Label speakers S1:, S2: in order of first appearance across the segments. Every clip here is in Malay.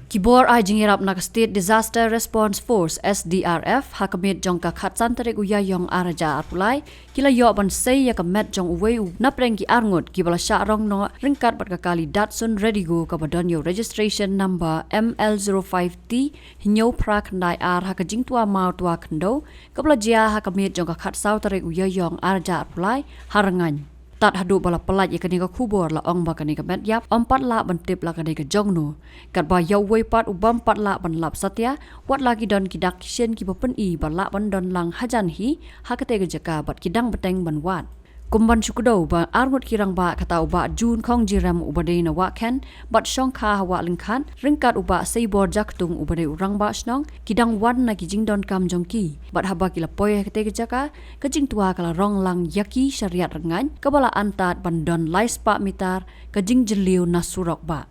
S1: Kibor ay jingirap nak State Disaster Response Force SDRF hakamit jong ka khatsan tarik uyayong araja apulai kila yo ban sei ya kamet jong uwei na prengki arngut kibala sya rong no ringkat bat kakali Datsun Redigo kabadon yo registration number ML05T hinyo prak ndai ar hakajing tua mau tua kendo kabala jia hakamit jong ka khatsau tarik uyayong araja apulai harangan tat hadu bala pelat yakani ka kubor la ong bakani ka met yap 4 la bentip la kani ka jongno kat ba yaw wei pat ubam 4 la ban lap satya wat lagi don kidak sien ki papen i bala ban don lang hajan hi hakate ka jaka bat kidang beteng ban wat kumban syukudo ba armut kirang ba kata uba jun khong jiram ubade na wa ken bat shong kha hawa lingkhan ringkat uba seibor jaktung ubade urang ba snong kidang wan na kijing don kam jongki bat haba kila poy kate ka jaka kajing tua kala rong lang yaki syariat rengan kabala antat ban don lais pa mitar kajing jeliu na surok ba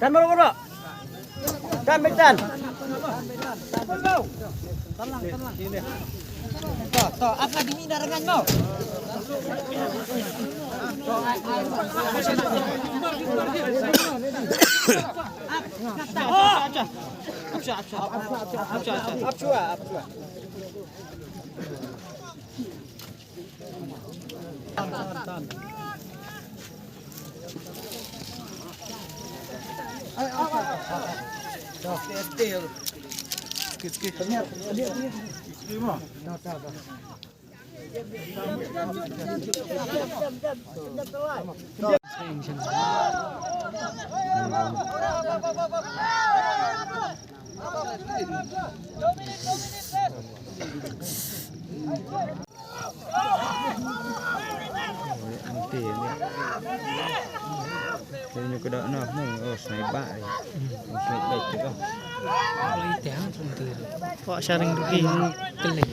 S2: tan bro tan medan to apa dimi darangan mo
S3: Ini kuda nak oh sniper ni. Sniper tu kan.
S4: Kalau itu yang tentu. Pak sharing duki kelih.